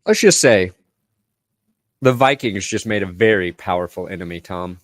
Let's just say the Vikings just made a very powerful enemy, Tom.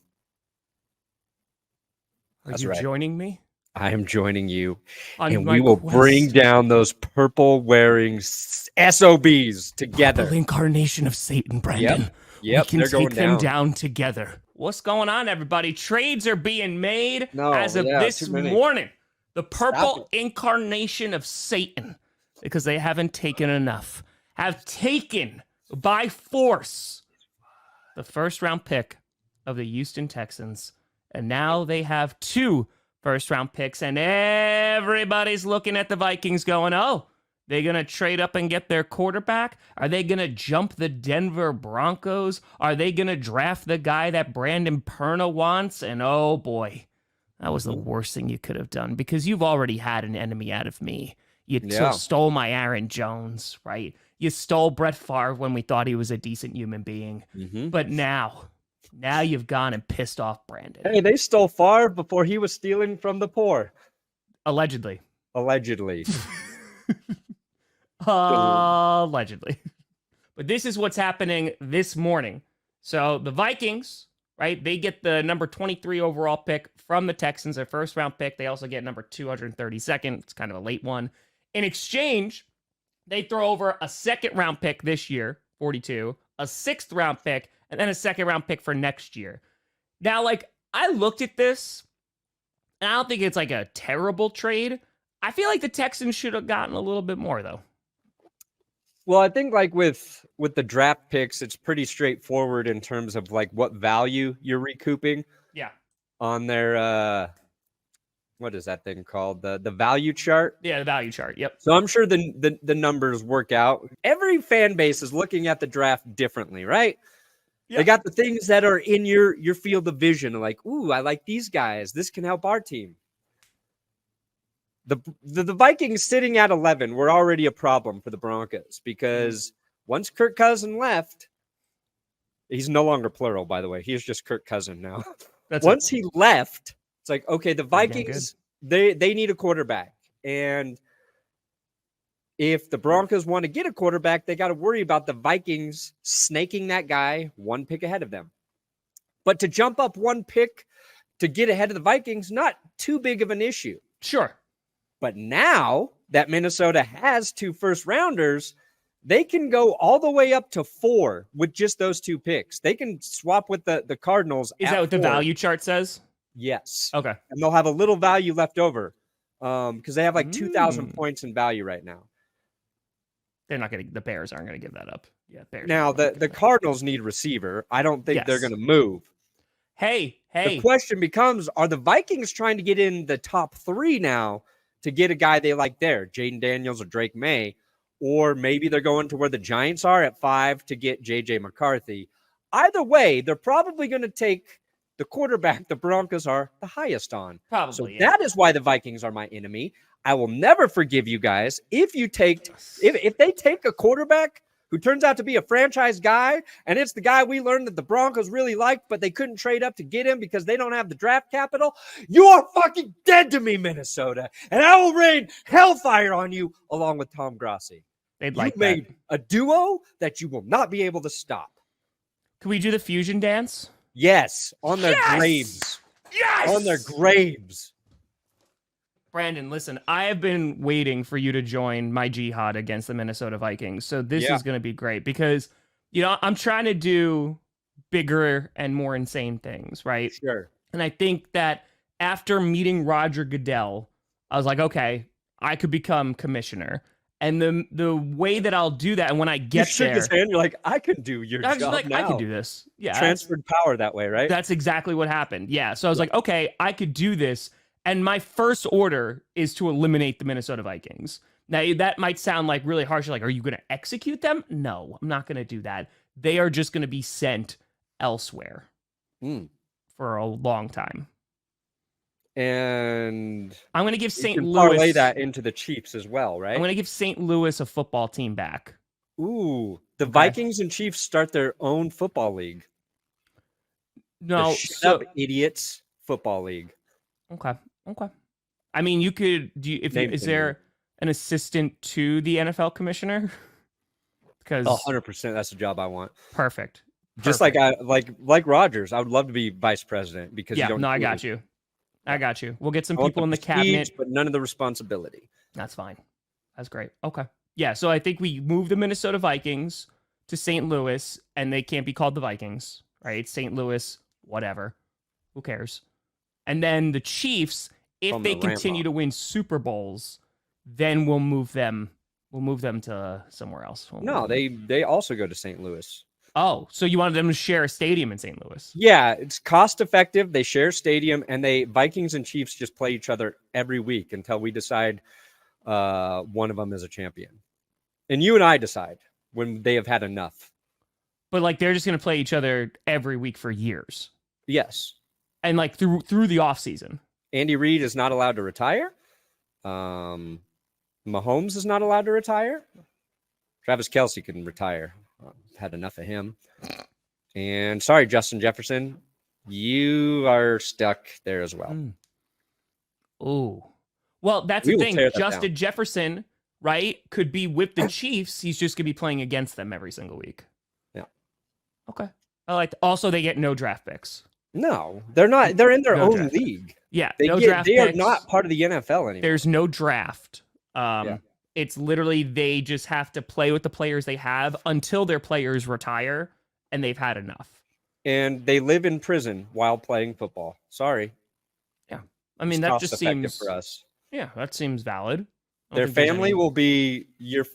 Are That's you right. joining me I am joining you, on and my we will bring quest? down those purple-wearing SOBs Purple together. incarnation of Satan, Yep. Brandon. We Yep. can They're going take them down. down together. What's going on, everybody? Trades are being made as No, of yeah, this too many. morning. The Stop purple it. incarnation of Satan, because they haven't taken enough, have taken by force the first round pick of the Houston Texans. And now they have 2 first round picks, and everybody's looking at the Vikings going, oh, they going to trade up and get their quarterback? Are they going to jump the Denver Broncos? Are they going to draft the guy that Brandon Perna wants? And oh boy, that was the worst thing you could have done, because you've already had an enemy out of me. You Yeah. stole my Aaron Jones, right? You stole Brett Favre when we thought he was a decent human being. Mm-hmm. But now you've gone and pissed off Brandon. Hey, they stole Favre before he was stealing from the poor. Allegedly. Allegedly. Allegedly. But this is what's happening this morning. So the Vikings, right, they get the number 23 overall pick from the Texans, their first round pick. They also get number 232nd. It's kind of a late one. In exchange, they throw over a second round pick this year, 42, a sixth round pick, and then a second round pick for next year. Now, like, I looked at this, and I don't think it's like a terrible trade. I feel like the Texans should have gotten a little bit more, though. Well, I think like with the draft picks, it's pretty straightforward in terms of like what value you're recouping. Yeah. On their what is that thing called? The value chart. Yeah, the value chart. Yep. So I'm sure the numbers work out. Every fan base is looking at the draft differently, right? Yep. They got the things that are in your field of vision, like, ooh, I like these guys. This can help our team. The Vikings sitting at 11 were already a problem for the Broncos, because once Kirk Cousins left, he's no longer plural, by the way. He is just Kirk Cousins now. Once he left, it's like, okay, the Vikings, they need a quarterback. And if the Broncos want to get a quarterback, they got to worry about the Vikings snaking that guy one pick ahead of them. But to jump up one pick to get ahead of the Vikings, not too big of an issue. Sure. But now that Minnesota has 2 first rounders, they can go all the way up to 4 with just those 2 picks. They can swap with the Cardinals. Is that what 4. The value chart says? Yes. Okay. And they'll have a little value left over because they have like 2,000 points in value right now. They're not going to, the Bears aren't going to give that up. Yeah. Bears now, the Cardinals need receiver. I don't think they're going to move. Hey. The question becomes, are the Vikings trying to get in the top 3 now to get a guy they like there, Jaden Daniels or Drake May? Or maybe they're going to where the Giants are at 5 to get J.J. McCarthy. Either way, they're probably going to take the quarterback the Broncos are the highest on. Probably. So that is why the Vikings are my enemy. I will never forgive you guys if they take a quarterback who turns out to be a franchise guy, and it's the guy we learned that the Broncos really liked, but they couldn't trade up to get him because they don't have the draft capital. You are fucking dead to me, Minnesota, and I will rain hellfire on you along with Tom Grossi. They'd like you made a duo that you will not be able to stop. Can we do the fusion dance? Yes, on their graves. Yes! On their graves. Brandon, listen, I have been waiting for you to join my jihad against the Minnesota Vikings. So this is going to be great because, I'm trying to do bigger and more insane things, right? Sure. And I think that after meeting Roger Goodell, I was like, okay, I could become commissioner. And the way that I'll do that, and when I get you shook his hand, you're like, I can do your job now. I can do this. Yeah. Transferred power that way, right? That's exactly what happened. Yeah. So I was like, okay, I could do this. And my first order is to eliminate the Minnesota Vikings. Now, that might sound like really harsh. Like, are you going to execute them? No, I'm not going to do that. They are just going to be sent elsewhere for a long time. And I'm going to give St. Louis. Parlay that into the Chiefs as well, right? I'm going to give St. Louis a football team back. Ooh, the Vikings and Chiefs start their own football league. No, Shut Up Idiots Football League. Okay. I mean, you could. Is there an assistant to the NFL commissioner? Because 100%, that's the job I want. Perfect. Just like Rogers, I would love to be vice president because you don't. I got you. I got you. We'll get some I want people in the cabinet, but none of the responsibility. That's fine. That's great. Okay. Yeah. So I think we move the Minnesota Vikings to St. Louis, and they can't be called the Vikings, right? St. Louis, whatever. Who cares? And then the Chiefs, if they continue to win Super Bowls, then we'll move them. We'll move them to somewhere else. No, they also go to St. Louis. Oh, so you wanted them to share a stadium in St. Louis? Yeah, it's cost effective. They share a stadium, and Vikings and Chiefs just play each other every week until we decide one of them is a champion. And you and I decide when they have had enough. But like they're just going to play each other every week for years. Yes. And like through the off season. Andy Reid is not allowed to retire. Mahomes is not allowed to retire. Travis Kelce can retire. Had enough of him. And sorry, Justin Jefferson, you are stuck there as well. Oh, well, that's the thing. Justin Jefferson, right, could be with the Chiefs. He's just gonna be playing against them every single week. Yeah. Okay. I like. Also, they get no draft picks. No, they're not. They're in their own league. Yeah, they are not part of the NFL anymore. There's no draft. It's literally they just have to play with the players they have until their players retire and they've had enough. And they live in prison while playing football. Sorry. Yeah. I mean, that just seems for us. Yeah, that seems valid. Their family will be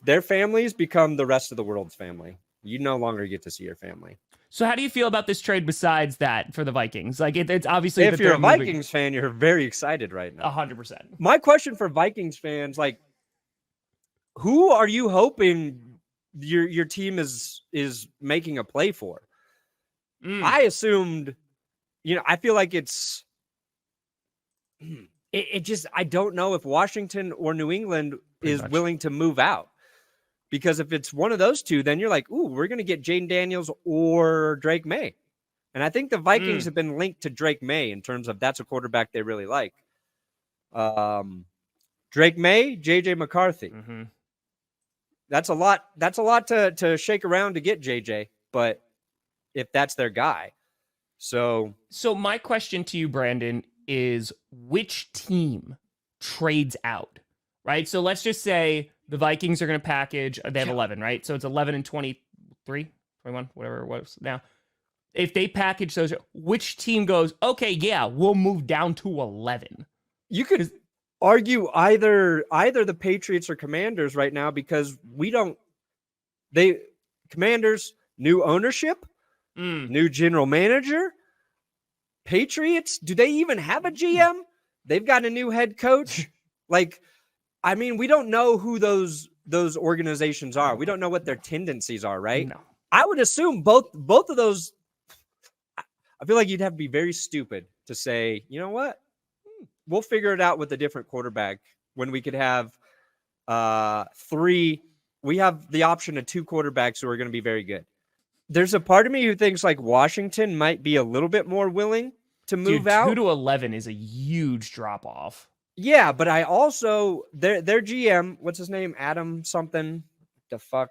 their families become the rest of the world's family. You no longer get to see your family. So how do you feel about this trade besides that for the Vikings? Like it's obviously if you're a Vikings fan, you're very excited right now. 100%. My question for Vikings fans, like, who are you hoping your team is making a play for? I assumed, I feel like it just, I don't know if Washington or New England is willing to move out. Because if it's one of those two, then you're like, ooh, we're going to get Jaden Daniels or Drake May. And I think the Vikings have been linked to Drake May in terms of that's a quarterback they really like. Drake May, JJ McCarthy. Mm-hmm. That's a lot. That's a lot to shake around to get JJ, but if that's their guy. So my question to you, Brandon, is which team trades out, right? So let's just say the Vikings are going to package, they have 11, right? So it's 11 and 23, 21, whatever it was now. If they package those, which team goes, okay, yeah, we'll move down to 11? You could argue either the Patriots or Commanders right now because Commanders, new ownership, new general manager. Patriots, do they even have a GM? They've got a new head coach. I mean, we don't know who those organizations are. We don't know what their tendencies are, right? No. I would assume both of those. I feel like you'd have to be very stupid to say, you know what? We'll figure it out with a different quarterback when we could have three. We have the option of two quarterbacks who are going to be very good. There's a part of me who thinks like Washington might be a little bit more willing to move out. 2 to 11 is a huge drop off. Yeah, but I also their GM, what's his name? Adam something. The fuck?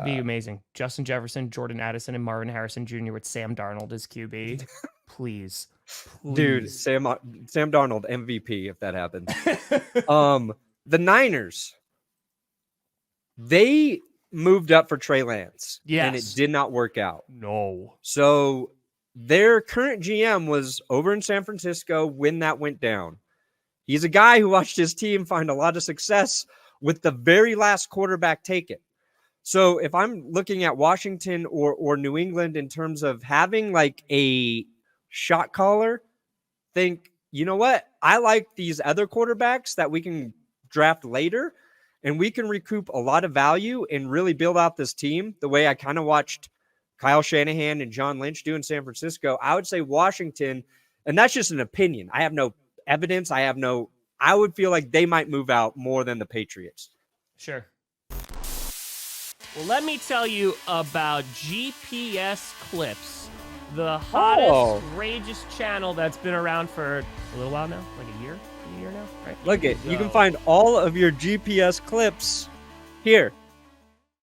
Be amazing. Justin Jefferson, Jordan Addison, and Marvin Harrison Jr. with Sam Darnold as QB. Please. Dude, Sam Darnold MVP if that happens. The Niners, they moved up for Trey Lance. Yes. And it did not work out. No. So their current GM was over in San Francisco when that went down. He's a guy who watched his team find a lot of success with the very last quarterback taken. So if I'm looking at Washington or New England in terms of having like a shot caller, think, you know what? I like these other quarterbacks that we can draft later, and we can recoup a lot of value and really build out this team the way I kind of watched Kyle Shanahan and John Lynch do in San Francisco. I would say Washington, and that's just an opinion. I have no evidence. I would feel like they might move out more than the Patriots. Sure. Well, let me tell you about GPS Clips, the hottest, outrageous channel that's been around for a little while now, like a year now, right? Look it, you can find all of your GPS clips here.